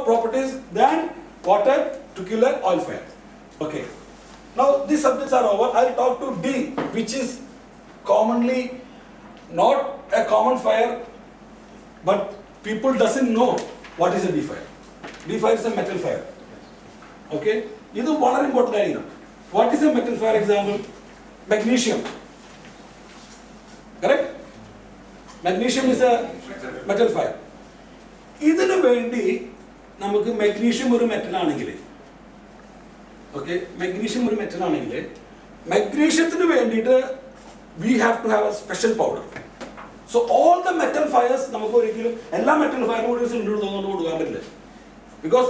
properties than water to kill an oil fire. Okay. Now these subjects are over. I'll talk to D, which is commonly not a common fire, but people doesn't know what is a D fire. D fire is a metal fire. Okay. This is very important. What is a metal fire example? Magnesium. Correct? Magnesium is a metal fire. ഇതിനു വേണ്ടി നമുക്ക് magnesium ഒരു metal ആണെങ്കിൽ, okay, magnesium ഒരു metal ആണെങ്കിൽ, magnesiumത്തിന് വേണ്ടിയിട്ട് we have to have a special powder. So all the metal fires നമുക്ക് ഒരിക്കലും എല്ലാ metal fire കൂടി സിലിണ്ടർ തോന്നുകൊണ്ട് കൊടുക്കാൻ പറ്റില്ല. Because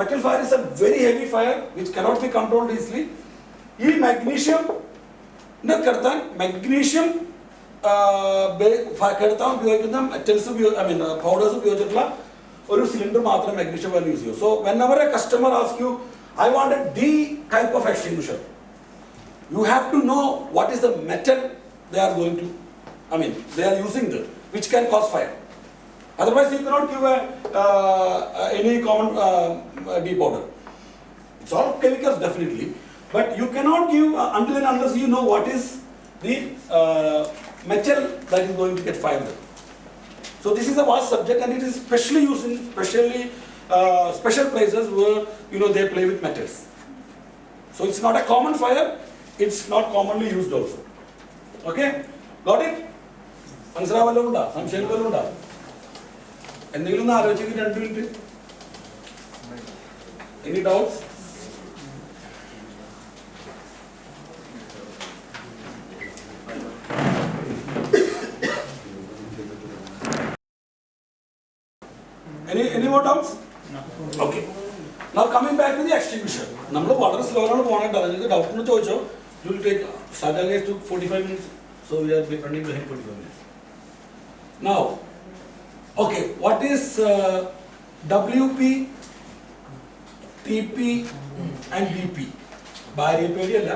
metal fire is a very heavy fire which cannot be controlled easily. ഈ magnesium നെ കടത്താൻ magnesium കടത്താൻ ഉപയോഗിക്കുന്ന metals powders ഉപയോഗിച്ചിട്ടുള്ള ഒരു സിലിണ്ടർ മാത്രം magnesium fire യൂസ് ചെയ്യും. So whenever a customer asks you, I want a D type of extinguisher, you have to know what is the metal they are going to, they are using there, which can cause fire. Otherwise you cannot give any common D powder. It's all chemicals definitely, but you cannot give until and unless you know what is the metal that is going to get fired. So this is a vast subject, and it is specially used in special places where they play with metals. So it's not a common fire, it's not commonly used also. Okay, got it? മനസ്സിലാവല്ലോ ഉണ്ടാ സംശയങ്ങളോ ഉണ്ടാ എന്തെങ്കിലും ഒന്ന് ആലോചിക്കും 2 minute. Any doubts? Any more doubts? No. Okay. Now coming back to the extinguisher. നമ്മൾ വളരെ slow ആണ് പോകേണ്ടത്. നിങ്ങൾക്ക് ഡൗട്ട് ഒന്ന് ചോദിച്ചോ. You will take Saturday to 45 minutes. So we are running behind 45 minutes. Now, okay, what is WP, TP and BP? Bari period.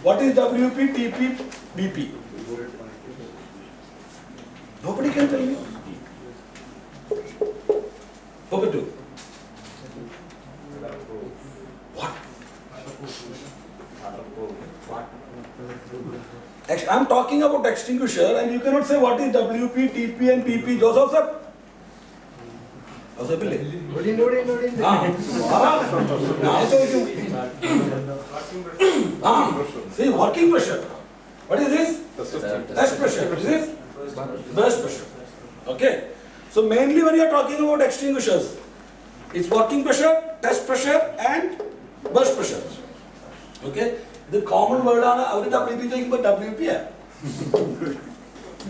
What is WP, TP, BP? Nobody can tell me. Open to. What? I'm talking about extinguisher, and you cannot say what is WP, TP and PP. Joseph sir? Joseph Pillai? See, working pressure. What is this? Test pressure. What is this? Burst pressure. Okay. So mainly when you are talking about extinguishers, it's working pressure, test pressure and burst pressure. Okay? The common word ആണ് അവര് WP ചോദിക്കുമ്പോൾ WP ആ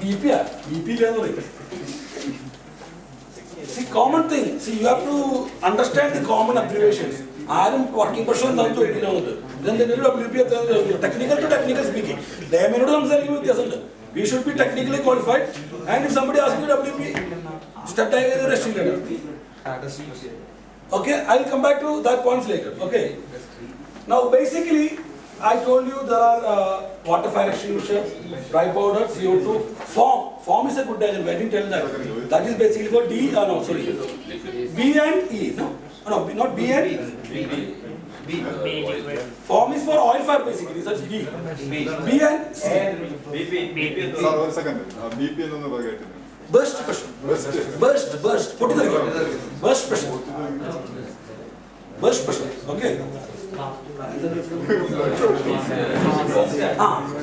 BP ആ BP ഇല്ലെന്ന്. See, common thing. See, you have to understand the common abbreviations. ആരും working pressure എന്താണെന്ന് ചോദിക്കില്ല വന്നിട്ട് ഇതെന്തെങ്കിലും WP technical to technical speaking. ദയമനോട് സംസാരിക്കുമ്പോൾ വ്യത്യാസമുണ്ട്. We should be technically qualified, and if somebody asks you WP, step tag is a restricted. Okay, I'll come back to that points later. Okay. Now basically, I told you there are water fire extinguisher, dry powder, CO2, foam. Foam is a good agent. I didn't tell that. That is basically for D. B and E. No, not B and E. Foam is for oil fire basically. Such B. B and C. Sir, 1 second. BP എന്നൊന്ന് പറയട്ടെ. Burst pressure. Burst. Put it there. Burst pressure. Burst pressure. Okay.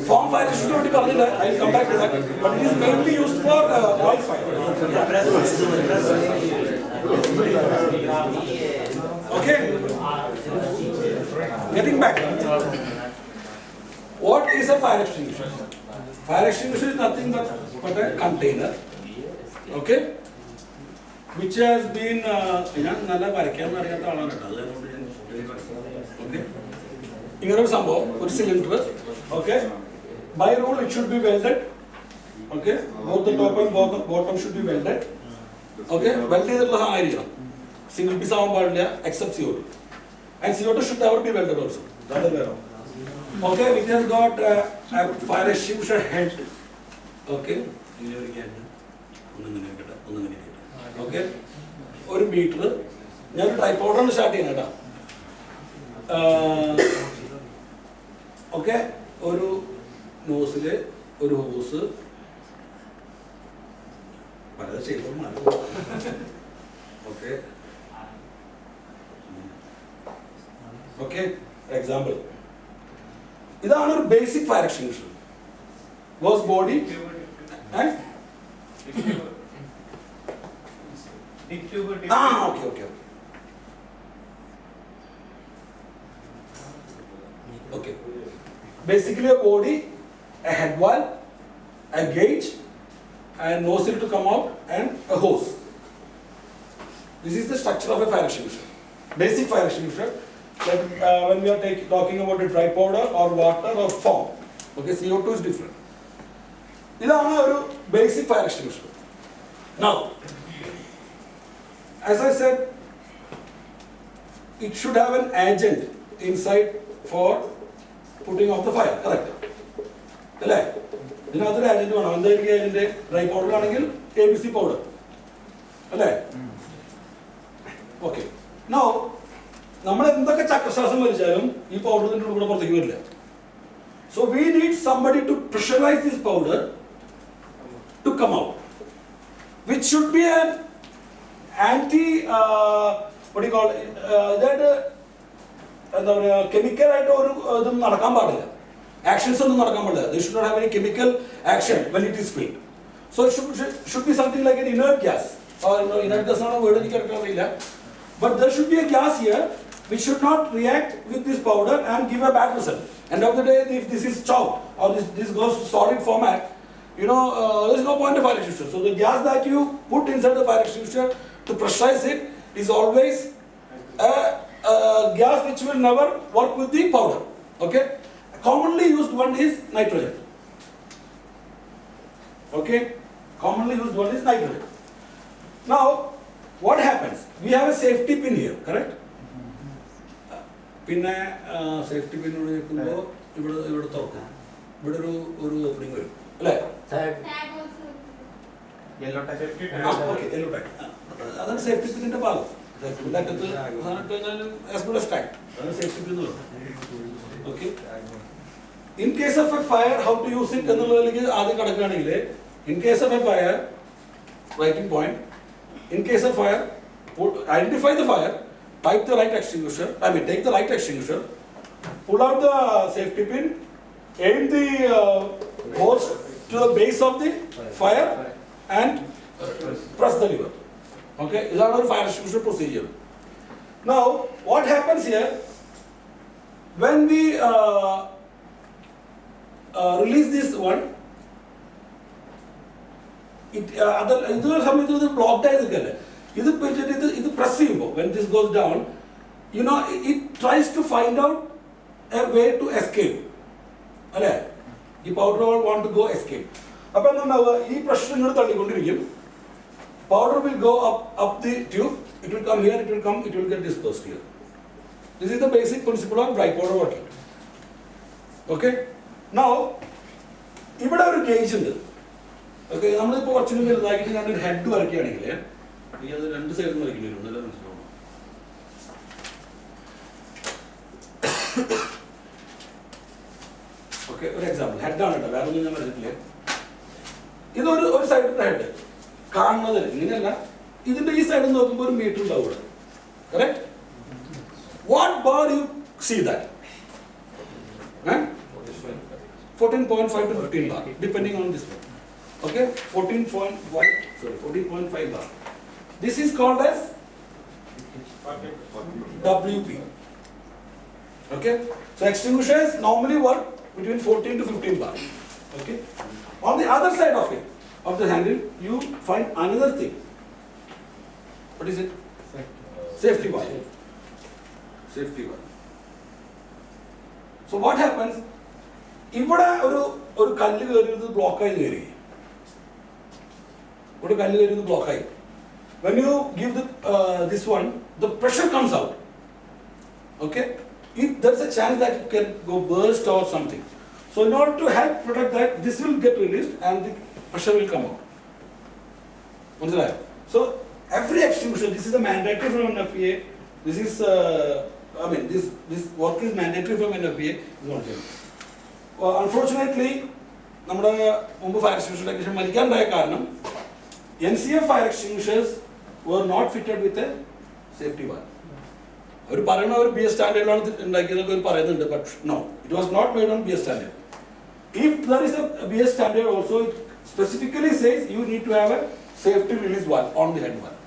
Foam fire is not only that. I'll come back to that. But it is mainly used for oil fire. Okay. Getting back. What is a fire extinguisher? Fire extinguisher is nothing but a container. Okay, which has been നല്ല വരയ്ക്കാന്ന് അറിയാത്ത ആളാണ് കേട്ടോ. Okay, ഇങ്ങനൊരു സംഭവം ഒരു cylinder. Okay, by rule it should be welded. Okay, both the top and bottom should be welded. Okay, weld ചെയ്തിട്ടുള്ള സാധനമായിരിക്കണം. Single piece ആവാൻ പാടില്ല except CO2, and CO2 should never be welded also. That is where. Okay, it has got a fire extinguisher head. Okay, Okay, ഒരു beater, ഞാൻ dry പൗഡറാണ് start ചെയ്യുന്നത് കേട്ടോ. Okay, ഒരു nozzle, ഒരു ഹോസ്, പല ഷേപ്പും ഓക്കെ ഓക്കെ. എക്സാമ്പിൾ, ഇതാണ് ഒരു basic fire extinguisher. Was body okay okay okay. Basically a body, a head valve, a gauge, a nozzle to come out, and a hose. This is the structure of a fire extinguisher. Basic fire extinguisher. Like when we are talking about a dry powder or water or foam. Okay, CO2 is different. This is a basic fire extinguisher. Now, as I said, it should have an agent inside for putting out the fire, correct? അല്ലേ? ഇതിനകത്തൊരു agent വേണം. എന്തായിരിക്കും agent? Dry powder ആണെങ്കിൽ ABC powder അല്ലേ? Okay. Now നമ്മൾ എന്തൊക്കെ ചക്രശ്വാസം വലിച്ചാലും ഈ പൗഡറിന്റെ കൂടെ പുറത്തേക്ക് വരില്ല. So we need somebody to pressurise this powder to come out, which should be an anti what do you call it? അതായത് എന്താ പറയുക, കെമിക്കലായിട്ട് ഒരു ഇതും നടക്കാൻ പാടില്ല, ആക്ഷൻസ് ഒന്നും നടക്കാൻ പാടില്ല. They should not have any chemical action when it is filled. So it should be something like an inert gas, or inert gas ആണ് വേർഡ് എനിക്ക് അറിയില്ല, but there should be a gas here which should not react with this powder and give a bad result. End of the day, if this is chalk or this goes to solid format, there is no point of fire extinguisher. So the gas that you put inside the fire extinguisher to pressurize it is always a gas which will never work with the powder. Okay, commonly used one is nitrogen. Okay, commonly used one is nitrogen. Now what happens, we have a safety pin here, correct? പിന്നെ safety pin വെക്കുമ്പോൾ ഇവിടെ തുറക്കും, ഇവിടെ ഒരു opening വരും അല്ലേ? Yellow tag. Yellow tag, അതാണ് safety പിന്നിന്റെ ഭാഗം. In case of a fire, how to use it എന്നുള്ളതിലേക്ക് ആദ്യം കടക്കുകയാണെങ്കിൽ, in case of a fire, writing point, in case of fire, identify the fire, take the right extinguisher, pull out the safety pin, aim the hose to the base of the fire and press the lever. Okay, this is our fire extinguisher procedure. Now, what happens here, when we release this one, ഇതൊരു സമയത്ത് ഇത് blocked ആയി നിൽക്കല്ലേ, ഇത് press ചെയ്യുമ്പോൾ when this goes down, it tries to find out a way to escape അല്ലേ? ഈ powder want to go escape. അപ്പോൾ എന്താണ്ടാവുക, ഈ പ്രഷർ ഇങ്ങോട്ട് തള്ളിക്കൊണ്ടിരിക്കും. Powder will go up the tube, it will come here, it will get dispersed here. This is the basic principle of dry powder working. Okay? Now, ഇവിടെ ഒരു gauge ഉണ്ട്. Okay, നമ്മളിപ്പോൾ കുറച്ചുകൂടി വലുതാക്കിയിട്ട് ഞാനൊരു head വരയ്ക്കുകയാണെങ്കിൽ, അത് രണ്ട് സൈഡിൽ നിന്ന് വരയ്ക്കേണ്ടി വരും, നല്ല മനസ്സിലാവും. ഓക്കെ, ഒരു എക്സാമ്പിൾ, ഹെഡാണ് കേട്ടോ, വേറെ ഒന്നും ഞാൻ വരച്ചിട്ടില്ല. ഇതൊരു സൈഡിൻ്റെ ഹെഡ് കാണുന്നത് ഇങ്ങനെയല്ല, ഇതിന്റെ ഈ സൈഡിൽ നോക്കുമ്പോൾ ഒരു മീറ്റർ ഉണ്ടാവും ഇവിടെ, correct? What bar you see that? 14.5 to 15 bar, depending on this one. Okay, 14.5 bar. This is called as WP. Okay, so extinguishers normally work between 14 to 15 bar. Okay, on the other side of it, of the handle, you find another thing. What is it? Safety bar. Safety bar. So what happens? ഇവിടെ ഒരു കല്ല് കയറിയത് ബ്ലോക്കായി കയറി, ഒരു കല്ല് കയറിയത് ബ്ലോക്കായി. When you give this one, the pressure comes out. Okay, there's a chance that it can go burst or something. So in order to help protect that, this will get released and the pressure will come out. So every extinguisher, this is a mandatory from NFPA. This is, this work is mandatory from NFPA. Unfortunately, നമ്മുടെ മുമ്പ് fire extinguisher technician മരിക്കാനുണ്ടായ കാരണം NCF fire extinguishers were not fitted with a safety valve. അവർ പറയുന്ന ഒരു BS സ്റ്റാൻഡേർഡിലാണ് ഉണ്ടാക്കിയതൊക്കെ അവർ പറയുന്നുണ്ട്, but no, it was not made on BS standard. If there is a BS standard also, it specifically says you need to have a safety release valve on the head valve,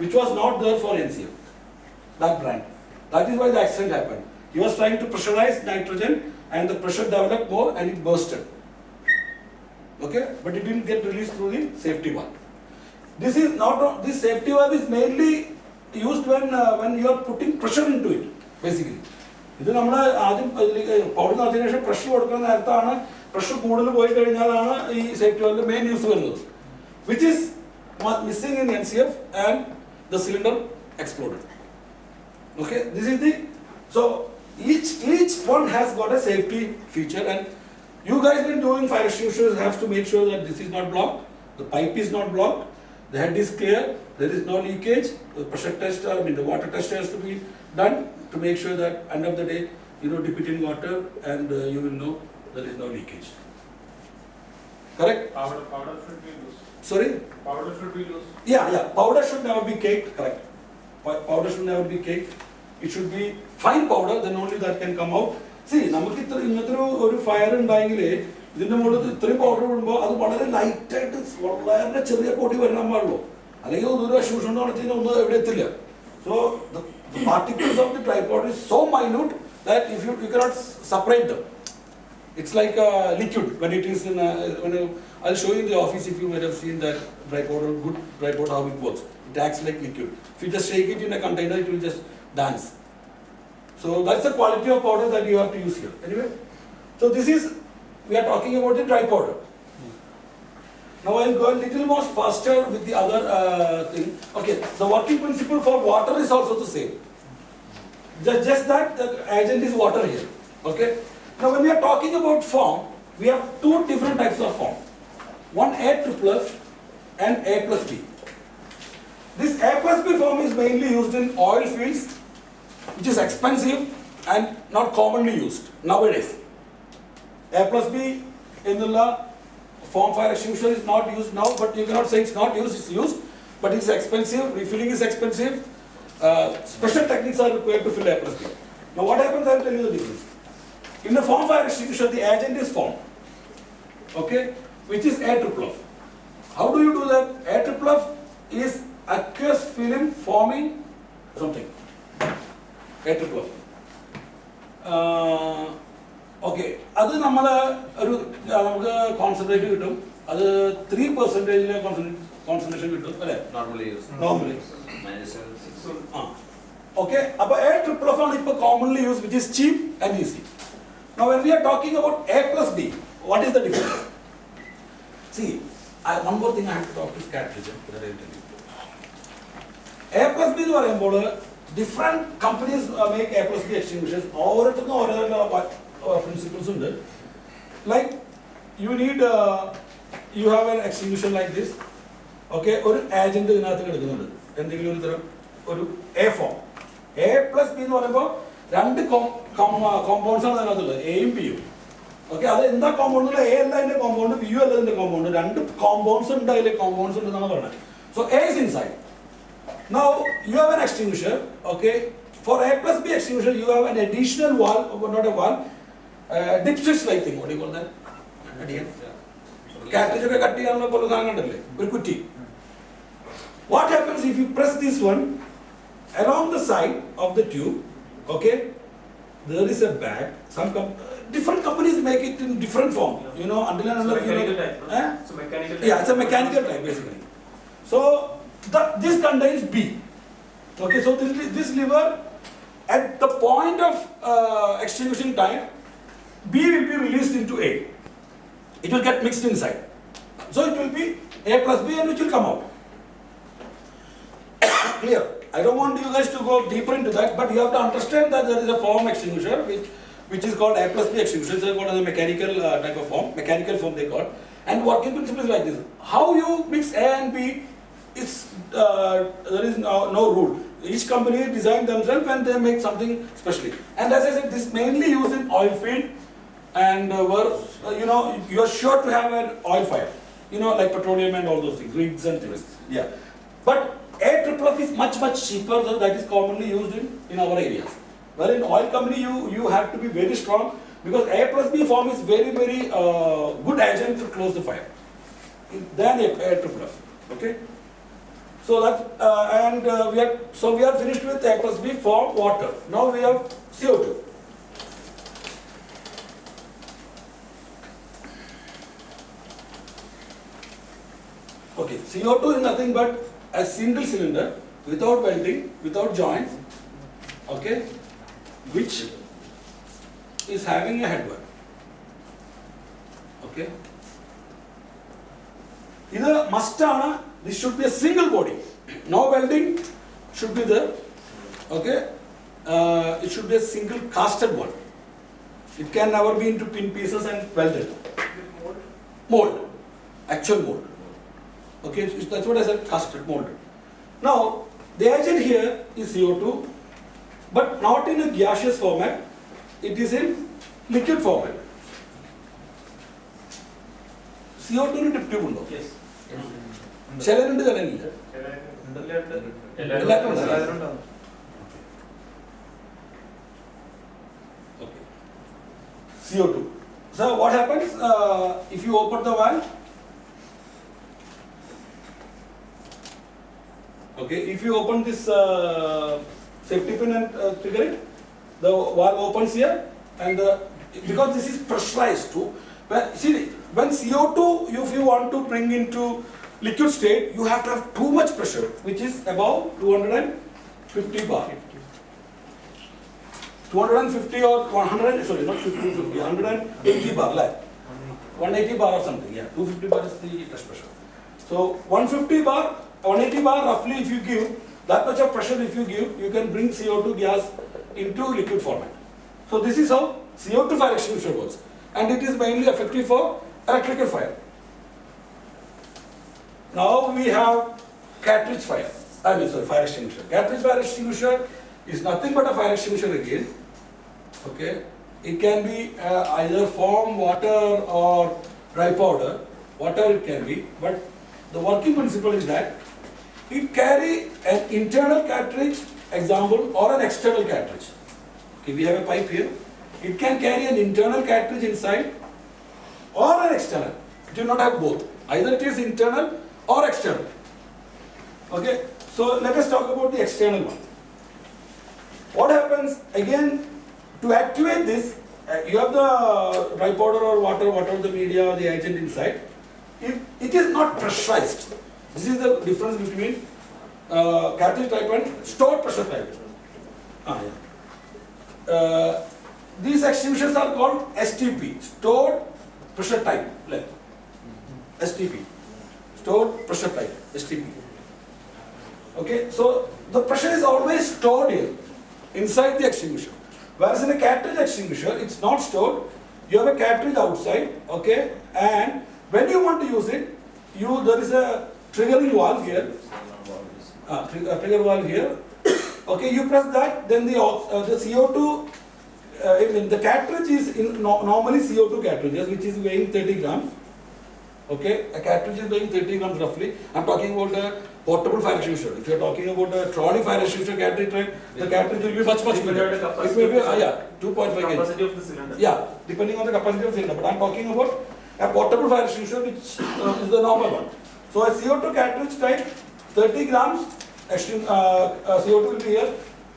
which was not there for NCF, that brand. That is why the accident happened. He was trying to pressurize nitrogen and the pressure developed more and it bursted. Okay, but it didn't get released through the safety valve. This safety valve is mainly used when you are putting pressure into it, basically. ഇത് നമ്മൾ ആദ്യം powder നടത്തിയതിനു ശേഷം pressure കൊടുക്കുന്ന നേരത്താണ് pressure കൂടുതൽ പോയി കഴിഞ്ഞാലാണ് ഈ സേഫ്റ്റി വാൽവിന്റെ മെയിൻ യൂസ് വരുന്നത്, which is missing in NCF and the cylinder exploded. Okay, this is the, so each one has got a safety feature, and you guys been doing fire extinguishers have to make sure that this is not blocked, the pipe is not blocked, the head is clear, there is no leakage, the pressure test, the water test has to be done to make sure that end of the day, dip it in water and you will know there is no leakage. Correct? Powder should be loose. Sorry? Powder should be loose. Yeah, powder should never be caked, correct. Powder should never be caked. It should be fine powder, then only that can come out. See, നമുക്ക് ഇങ്ങനത്തെ ഒരു fire ഉണ്ടെങ്കിൽ ഇതിന്റെ മുകളിൽ ഇത്രയും powder വിടുമ്പോൾ അത് വളരെ ലൈറ്റായിട്ട് വളരെ ചെറിയ പൊടി വരണം പാടുള്ളൂ, അല്ലെങ്കിൽ ഒരു എക്സ്റ്റിംഗ്വിഷർ നടത്തിയാൽ ഒന്നും എവിടെ എത്തില്ല. So the particles of the tripod is so minute that if you cannot separate them. It's like a liquid when it is in I'll show you in the office if you might have seen that tripod or good tripod how it works. It acts like liquid. If you just shake it in a container, it will just dance. So that's the quality of powder that you have to use here. Anyway, so this is, we are talking about the dry powder. Now I'll go a little more faster with the other thing. Okay, the working principle for water is also the same. Just that the agent is water here. Okay. Now when we are talking about foam, we have two different types of foam. One A plus and A plus B. This A plus B foam is mainly used in oil fields, which is expensive and not commonly used nowadays. A plus B in the foam fire extinguisher is not used now, but you cannot say it's not used, it's used, but it's expensive, refilling is expensive, special techniques are required to fill A plus B. Now what happens, I will tell you the difference. In the foam fire extinguisher, the agent is foam, okay, which is A triple F. How do you do that? A triple F is aqueous film forming something. A triple F. Okay, അത് നമ്മൾ നമുക്ക് concentrate കിട്ടും, അത് 3% concentration കിട്ടും അല്ലേ normally. Okay, അപ്പോൾ A triple F ആണ് ഇപ്പോൾ commonly used, which is cheap and easy. Now when we are talking about A plus B, what is the difference? See, one more thing I have to talk is cartridge. A plus B എന്ന് പറയുമ്പോൾ different companies make A plus B extinguishers. ഓരോരുത്തർക്കും ഓരോ principles ഉണ്ട്. Like you need you have an extinguisher like this. Okay, ഒരു agent ഇതിനകത്ത് കിടക്കുന്നുണ്ട്, എന്തെങ്കിലും ഒരു തരം ഒരു A form. A plus B എന്ന് പറയുമ്പോൾ രണ്ട് കോമ്പൗണ്ട്സ് ആണ് അതിനകത്തുള്ളത്, എയും ബിയും. ഓക്കെ, അത് എന്താ കോമ്പൗണ്ട്? എ അല്ല അതിന്റെ കോമ്പൗണ്ട്, ബി അല്ല അതിന്റെ കോമ്പൗണ്ട്, രണ്ട് കോമ്പൗണ്ട്സ് ഉണ്ട്, അതിലെ കോമ്പൗണ്ട്സ് ഉണ്ട് എന്നാണ് പറയുന്നത്. So A is inside. Now you have an extinguisher, okay. For A plus B extinguisher, you have an additional valve, not a valve, dip switch like thing. What do you call that? Cartridge ഒക്കെ cut ചെയ്യാനുള്ള പോലെ സാധനം ഉണ്ടല്ലേ, ഒരു കുറ്റി. What happens if you press this one along the side of the tube? Okay, there is a bag. Some different companies make it in different form. Until and unless mechanical type. It's a mechanical type. Yeah, it's a mechanical type basically. So this contains B. Okay, so this lever at the point of extinguishing time, B will be released into A. It will get mixed inside. So it will be A plus B and which will come out. Clear? I don't want you guys to go deeper into that, but you have to understand that there is a foam extinguisher which is called A plus B extinguisher. It's called as a mechanical type of foam. Mechanical foam they call. And working principle is like this. How you mix A and B there is no rule. Each company design themselves and they make something specially. And as I said, this mainly used in oil field and where you are sure to have an oil fire. Like petroleum and all those things, rigs and things. Yeah. But AFFF is much cheaper than that is commonly used in our areas. Well, in oil company you have to be very strong because A plus B form is very good agent to close the fire than AFFF. Okay. So that we are finished with A plus B for water. Now we have CO2. Okay, CO2 is nothing but a single cylinder without welding, without joints, okay, which is having a headwork. Okay. Either must-ana, this should be a single body. No welding should be there. Okay. It should be a single casted one. It can never be into pin pieces and welded. Mold. Actual mold. Okay, that's what I said, casted, molded. Now, the agent here is CO2, but not in a gaseous format. It is in liquid format. CO2 in tube undo. Yes. Chelanundu kalaniya. Okay. CO2. So what happens if you open the valve? Okay, if you open this safety pin and trigger it, the valve opens here, and because this is pressurized too. When CO2, if you want to bring into liquid state, you have to have too much pressure, which is above 250 bar. 250 or 100, sorry, not 50, 180 bar, like 180 bar or something, yeah, 250 bar is the test pressure. So 150 bar, 180 bar roughly if you give, that much of pressure if you give, you can bring CO2 gas into liquid format. So this is how CO2 fire extinguisher works. And it is mainly effective for electrical fire. Now we have cartridge fire. Fire extinguisher. Cartridge fire extinguisher is nothing but a fire extinguisher again. Okay. It can be either foam, water or dry powder. Water it can be. But the working principle is that it carry an internal cartridge, example, or an external cartridge. Okay, we have a pipe here. It can carry an internal cartridge inside or an external. It will not have both. Either it is internal or external. Okay, so let us talk about the external one. What happens again to activate this? You have the dry powder or water, whatever the media or the agent inside. If it is not pressurized, this is the difference between cartridge type and stored pressure type. These extinguishers are called STP, stored pressure type. STP, stored pressure type, STP. Okay, so the pressure is always stored here, inside the extinguisher. Whereas in a cartridge extinguisher, it's not stored. You have a cartridge outside, okay, and when you want to use it, there is a triggering valve here, trigger valve here. Okay, you press that, then the CO2. The cartridge is normally CO2 cartridges, which is weighing 30 grams. Okay, a cartridge is weighing 30 grams roughly. I'm talking about a portable fire extinguisher. If you're talking about a trolley fire extinguisher cartridge type, the cartridge will be much bigger. It may be 2.5 kg. Capacity of the cylinder. Yeah, depending on the capacity of the cylinder. But I'm talking about a portable fire extinguisher, which is the normal one. So a CO2 cartridge type, 30 grams CO2 will be here.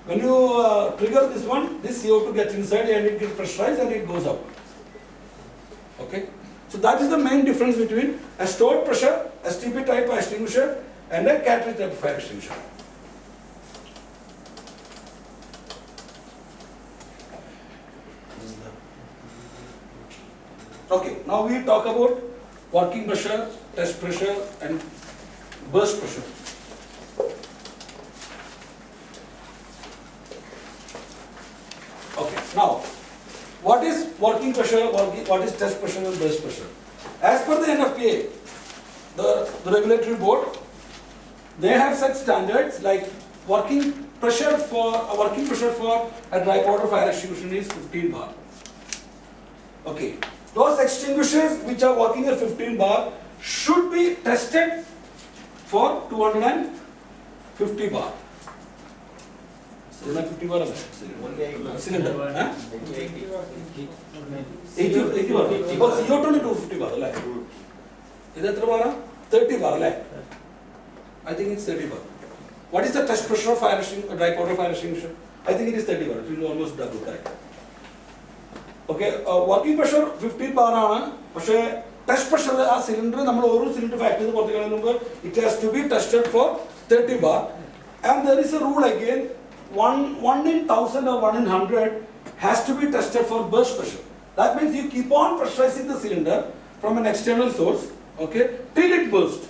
When you trigger this one, this CO2 gets inside and it gets pressurized and it goes up. Okay. So that is the main difference between a stored pressure, STP type extinguisher and a cartridge type fire extinguisher. Okay, now we talk about working pressure, test pressure and burst pressure. Okay, now what is working pressure, what is test pressure and burst pressure? As per the NFPA, the regulatory board, they have set standards like working pressure for a dry powder fire extinguisher is 15 bar. Okay, those extinguishers which are working at 15 bar should be tested for 250 bar. 250 bar cylinder. Huh? 80 bar. Because CO2 is 250 bar. Is that 30 bar? I think it's 30 bar. What is the test pressure of fire extinguisher, dry powder fire extinguisher? I think it is 30 bar. It will almost double that. Okay, working pressure 15 bar. Test pressure of cylinder, cylinder factory, it has to be tested for 30 bar. And there is a rule again, 1 in 1000 or 1 in 100 has to be tested for burst pressure. That means you keep on pressurizing the cylinder from an external source, okay, till it bursts.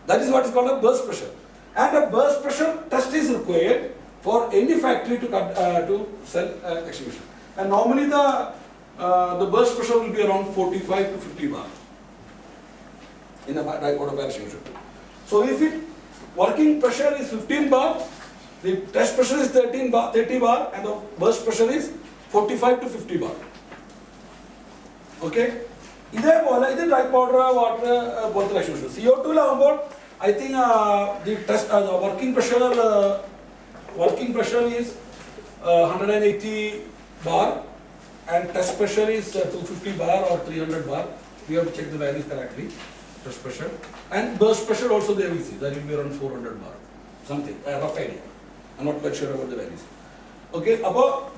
That is what is called a burst pressure. And a burst pressure test is required for any factory to sell extinguisher. And normally the burst pressure will be around 45 to 50 bar in a dry powder fire extinguisher. So if it working pressure is 15 bar, the test pressure is 30 bar, and the burst pressure is 45 to 50 bar. Okay? This is dry powder water extinguisher. CO2 I think the working pressure is 180 bar. And test pressure is 250 bar or 300 bar. We have to check the values correctly. Test pressure. And burst pressure also there we see. That will be around 400 bar. Something, a rough idea. I'm not quite sure about the values. Okay, above